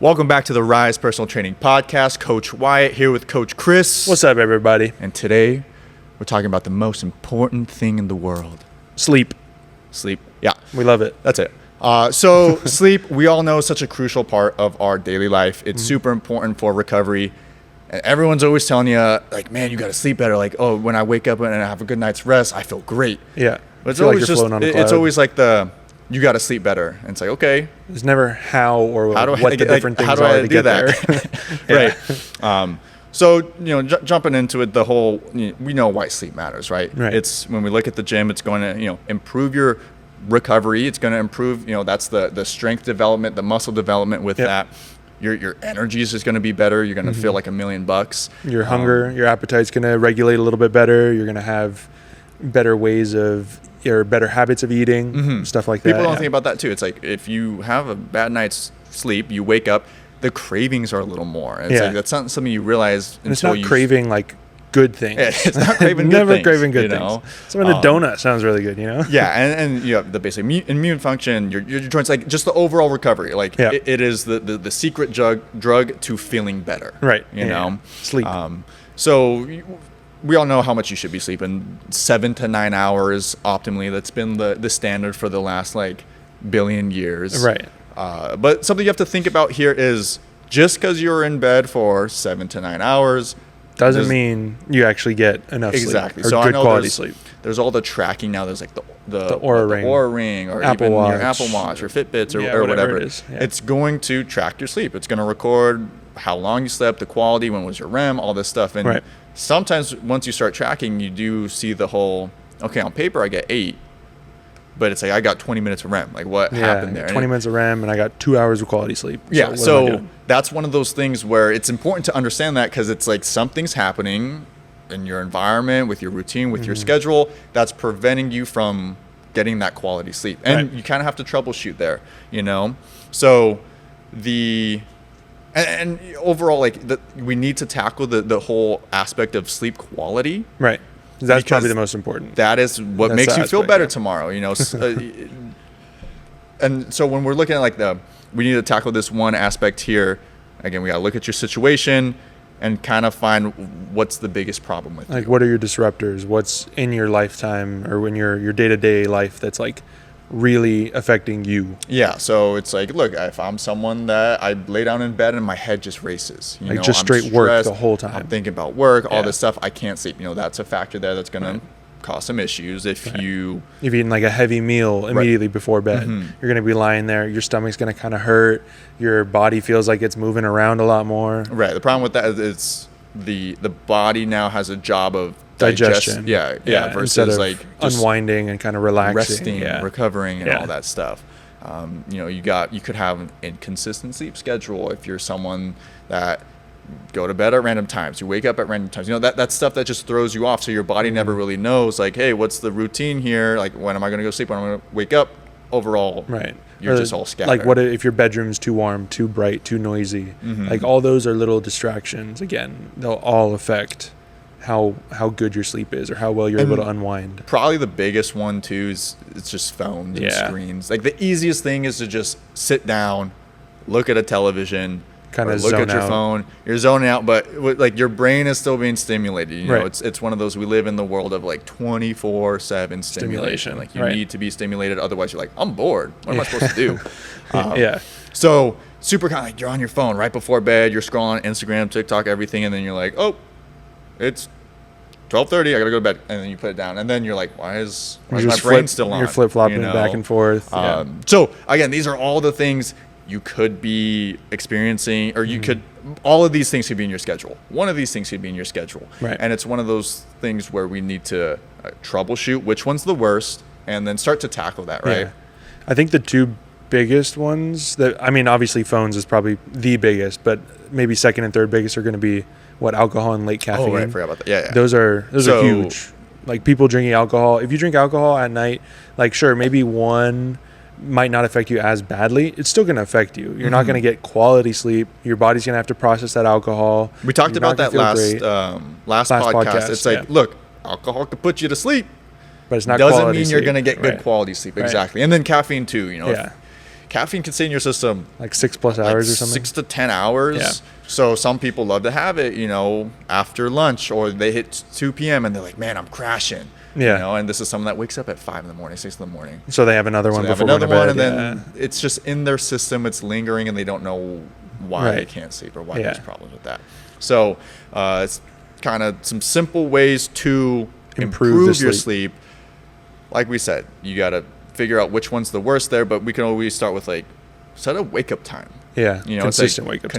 Welcome back to the Rise Personal Training Podcast. Coach Wyatt here with Coach Chris. What's up, everybody? And today we're talking about the most important thing in the world. Sleep. Sleep. Yeah. We love it. That's it. So sleep, we all know, is such a crucial part of our daily life. It's super important for recovery. And everyone's always telling you, like, man, you got to sleep better. Like, oh, when I wake up and I have a good night's rest, I feel great. Yeah. But it's always just, it's always like you got to sleep better. And it's like, okay. There's never how or what the different things are to get there. Right. So, jumping into it, we know why sleep matters, right? It's when we look at the gym, it's going to, improve your recovery. It's going to improve, that's the strength development, the muscle development with that. Your energy is just going to be better. You're going to feel like $1,000,000. Your hunger, your appetite's going to regulate a little bit better. You're going to have better ways of, or better habits of eating, stuff like that. People don't think about that too. It's like if you have a bad night's sleep, you wake up, the cravings are a little more. It's like that's not something you realize until it's not craving like good things. It's not craving good Never things. Craving good things. Some of the donut sounds really good, Yeah, and you have the basic immune function, your joints, like just the overall recovery. Like it is the secret drug to feeling better. Right. Sleep. So we all know how much you should be sleeping. 7 to 9 hours optimally. That's been the standard for the last billion years. Right. But something you have to think about here is just because you're in bed for 7 to 9 hours doesn't mean you actually get enough exactly. sleep. So good I know quality sleep. There's all the tracking now. There's like the Oura Ring or Apple even Watch. your Apple Watch or Fitbits or whatever it is. It's going to track your sleep. It's going to record how long you slept, the quality, when was your REM, all this stuff. And sometimes once you start tracking, you do see the whole, okay, on paper I get 8, but it's like I got 20 minutes of REM. Like what happened there? 20 minutes of REM and I got 2 hours of quality sleep. So that's one of those things where it's important to understand that, because it's like something's happening in your environment, with your routine, with your schedule, that's preventing you from getting that quality sleep. And you kind of have to troubleshoot there, So and overall, we need to tackle the whole aspect of sleep quality. Right. That's probably the most important. That is what makes you feel better tomorrow, And so when we're looking at we need to tackle this one aspect here. Again, we got to look at your situation and kind of find what's the biggest problem with you. What are your disruptors? What's in your lifetime or in your day-to-day life that's really affecting you? Yeah, so it's look, if I'm someone that I lay down in bed and my head just races, just I'm straight stressed, work the whole time. I'm thinking about work, all this stuff, I can't sleep. That's a factor there that's going to cause some issues. If you've eaten a heavy meal immediately before bed, you're going to be lying there, your stomach's going to kind of hurt, your body feels like it's moving around a lot more. Right. The problem with that is the body now has a job of digestion. Versus of unwinding and kind of relaxing, resting, recovering, and all that stuff. You could have an inconsistent sleep schedule if you're someone that go to bed at random times, you wake up at random times. That stuff that just throws you off. So your body never really knows, hey, what's the routine here? When am I going to go sleep? When am I going to wake up? Overall, you're just all scattered. What if your bedroom's too warm, too bright, too noisy? All those are little distractions. Again, they'll all affect how good your sleep is or how well you're able to unwind. Probably the biggest one too is it's just phones and screens. The easiest thing is to just sit down, look at a television, kind of look at your phone. You're zoning out, but your brain is still being stimulated. It's one of those, we live in the world of 24/7 stimulation. You need to be stimulated, otherwise you're I'm bored. What am I supposed to do? So super kind of you're on your phone right before bed, you're scrolling Instagram, TikTok, everything, and then you're oh, it's 12:30, I gotta go to bed, and then you put it down, and then you're why is my brain still on? You're flip-flopping back and forth. So again, these are all the things you could be experiencing, or you could, all of these things could be in your schedule. One of these things could be in your schedule. And it's one of those things where we need to troubleshoot which one's the worst and then start to tackle that, right? I think the two biggest ones obviously phones is probably the biggest, but maybe second and third biggest are going to be alcohol and late caffeine. Oh, right, I forgot about that. Yeah. Those are huge. People drinking alcohol. If you drink alcohol at night, sure, maybe one might not affect you as badly. It's still going to affect you. You're not going to get quality sleep. Your body's going to have to process that alcohol. We talked about that last podcast. It's look, alcohol could put you to sleep, but it's not doesn't quality mean sleep. You're going to get good quality sleep. Exactly. And then caffeine too, caffeine can stay in your system like 6+ hours or something. 6 to 10 hours. Yeah. So some people love to have it, after lunch, or they hit 2 p.m. and they're like, man, I'm crashing. Yeah. And this is someone that wakes up at 5 in the morning, 6 in the morning. So they have another one before going to bed. And then it's just in their system. It's lingering, and they don't know why they can't sleep or why there's problems with that. So it's kind of some simple ways to improve your sleep. Like we said, you got to figure out which one's the worst there, but we can always start with set a wake up time. Yeah, consistent wake up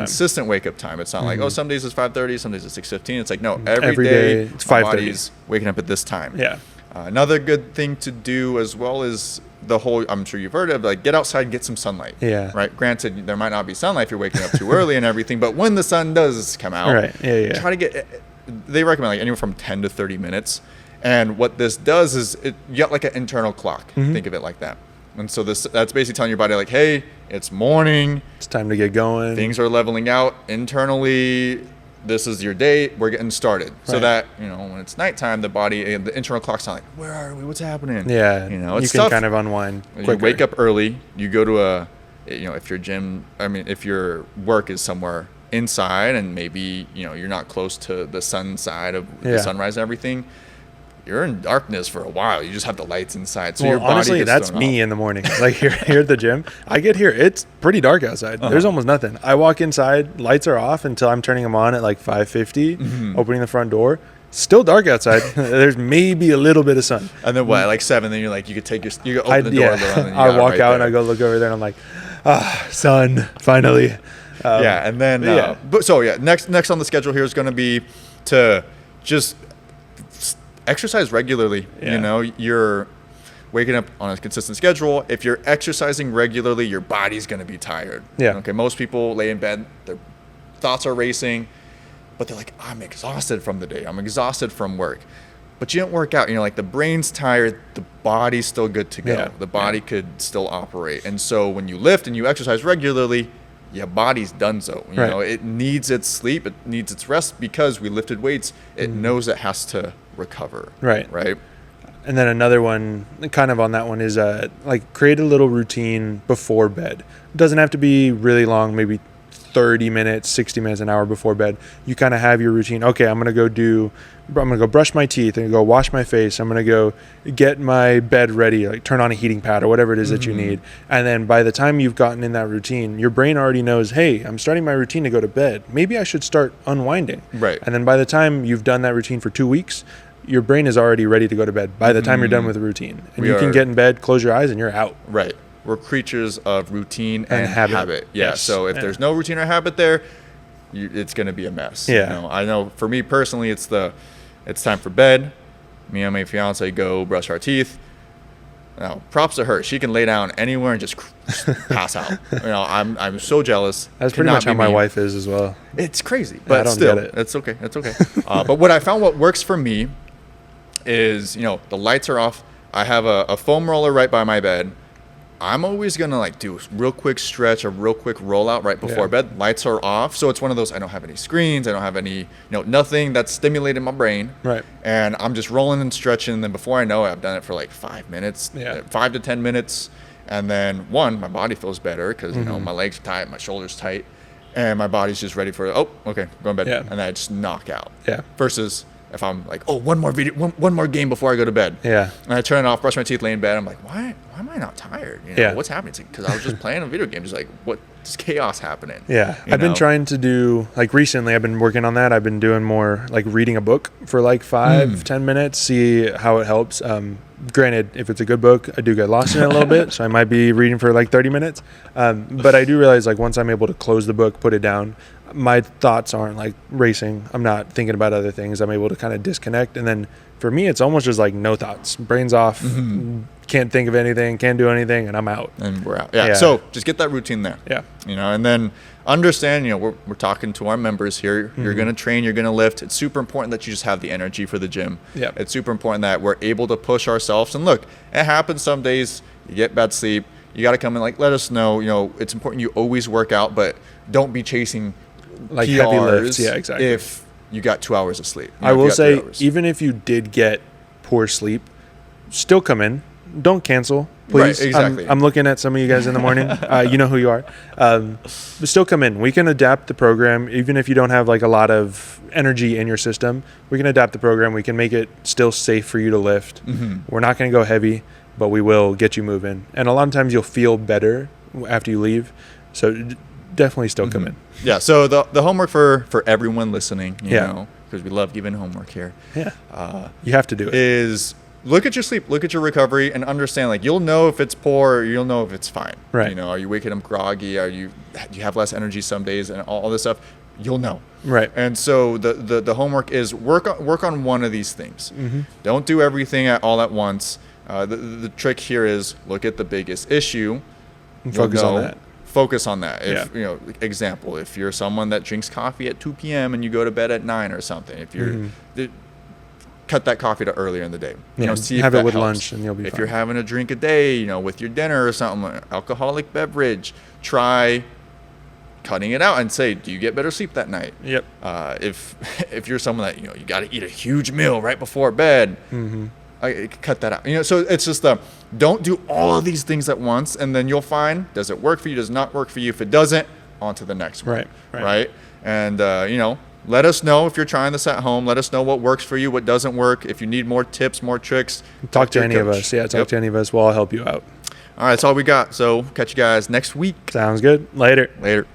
time. It's not like, some days it's 5:30, some days it's 6:15. It's like, no, every day it's 5:30. Body's waking up at this time. Yeah. Another good thing to do as well is the whole, I'm sure you've heard of, get outside and get some sunlight. Yeah. Right. Granted, there might not be sunlight if you're waking up too early and everything, but when the sun does come out, right. Yeah. Try to get. They recommend anywhere from 10 to 30 minutes. And what this does is you got like an internal clock. Think of it like that. And so that's basically telling your body hey, it's morning. It's time to get going. Things are leveling out internally. This is your day. We're getting started. Right. So that, when it's nighttime, the body and the internal clock's not like, where are we? What's happening? Yeah. It's you can kind of unwind quicker. You wake up early. You go to if your work is somewhere inside and maybe, you're not close to the sun side of the sunrise and everything, you're in darkness for a while. You just have the lights inside. So your body honestly, that's me in the morning. Like here at the gym, I get here, it's pretty dark outside. There's almost nothing. I walk inside, lights are off until I'm turning them on at 5:50, opening the front door. Still dark outside. There's maybe a little bit of sun. And then what? 7, then you're like, you could take you open the door. And I walk out and I go look over there and I'm like, sun, finally. And then, next on the schedule here is going to be to just exercise regularly. You're waking up on a consistent schedule. If you're exercising regularly, your body's going to be tired. Okay. Most people lay in bed, their thoughts are racing, but they're like, I'm exhausted from the day. I'm exhausted from work. But you don't work out. The brain's tired. The body's still good to go. Yeah. The body could still operate. And so when you lift and you exercise regularly, your body's done so. You know, it needs its sleep. It needs its rest because we lifted weights. It knows it has to recover. Right. And then another one kind of on that one is create a little routine before bed. It doesn't have to be really long, maybe 30 minutes, 60 minutes, an hour before bed. You kind of have your routine. Okay, I'm going to go brush my teeth and go wash my face. I'm going to go get my bed ready, turn on a heating pad or whatever it is that you need. And then by the time you've gotten in that routine, your brain already knows, hey, I'm starting my routine to go to bed. Maybe I should start unwinding. Right. And then by the time you've done that routine for 2 weeks, your brain is already ready to go to bed by the time you're done with the routine. And you can get in bed, close your eyes, and you're out. Right. We're creatures of routine and habit. Yeah. Yes. So if there's no routine or habit there, it's going to be a mess. Yeah. I know for me personally, it's time for bed. Me and my fiance go brush our teeth. Now, props to her. She can lay down anywhere and just pass out. I'm so jealous. That's pretty much how my wife is as well. It's crazy, but I don't get it. It's okay. But what I found, what works for me is, the lights are off. I have a foam roller right by my bed. I'm always going to do a real quick stretch, a real quick rollout right before bed. Lights are off. So it's one of those, I don't have any screens. I don't have any, nothing that's stimulating my brain. Right. And I'm just rolling and stretching. And then before I know it, I've done it for 5 minutes, 5 to 10 minutes. And then my body feels better because, my legs are tight, my shoulders tight. And my body's just ready for, okay, go in bed. Yeah. And I just knock out. Yeah. Versus if I'm one more game before I go to bed. Yeah. And I turn it off, brush my teeth, lay in bed. I'm like, why am I not tired? What's happening? It's because I was just playing a video game. Just what's chaos happening? Yeah. I've been trying to do, recently I've been working on that. I've been doing more reading a book for 5-10 minutes, see how it helps. Granted, if it's a good book, I do get lost in it a little bit. So I might be reading for 30 minutes. But I do realize once I'm able to close the book, put it down, my thoughts aren't racing. I'm not thinking about other things. I'm able to kind of disconnect. And then for me, it's almost just no thoughts. Brain's off. Can't think of anything. Can't do anything. And I'm out. And we're out. Yeah. So just get that routine there. Yeah. And then understand, we're talking to our members here. You're going to train. You're going to lift. It's super important that you just have the energy for the gym. Yeah. It's super important that we're able to push ourselves. And look, it happens some days. You get bad sleep. You got to come and let us know. It's important you always work out, but don't be chasing heavy lifts. Yeah, exactly. If you got 2 hours of sleep. I will say, even if you did get poor sleep, still come in. Don't cancel. please. Right, exactly. I'm looking at some of you guys in the morning. You know who you are. But still come in. We can adapt the program, even if you don't have like a lot of energy in your system. We can adapt the program. We can make it still safe for you to lift. Mm-hmm. We're not going to go heavy, but we will get you moving. And a lot of times you'll feel better after you leave. So definitely still come in. Yeah. So the homework for everyone listening, you know, because we love giving homework here. Yeah. You have to do it. Is look at your sleep, look at your recovery, and understand, like, you'll know if it's poor, or you'll know if it's fine. Right. You know, are you waking up groggy? Do you have less energy some days, and all this stuff? You'll know. Right. And so the homework is work on one of these things. Mm-hmm. Don't do everything all at once. The trick here is look at the biggest issue. And focus on that. Focus on that. If you know, example, if you're someone that drinks coffee at 2 p.m. and you go to bed at 9 or something, if you're cut that coffee to earlier in the day. You know, see if have it that with helps. lunch and you'll be If fine. you're having a drink a day, you know, with your dinner or something, alcoholic beverage, try cutting it out and say, do you get better sleep that night? Yep. If you're someone that, you know, you got to eat a huge meal right before bed, cut that out. You know, so it's just don't do all of these things at once, and then you'll find, does it work for you? Does it not work for you? If it doesn't, on to the next one. Right. And you know, let us know if you're trying this at home. Let us know what works for you, what doesn't work. If you need more tips, more tricks, talk to any of us. Yeah, talk to any of us. We'll all help you out. All right, that's all we got. So catch you guys next week. Sounds good. Later.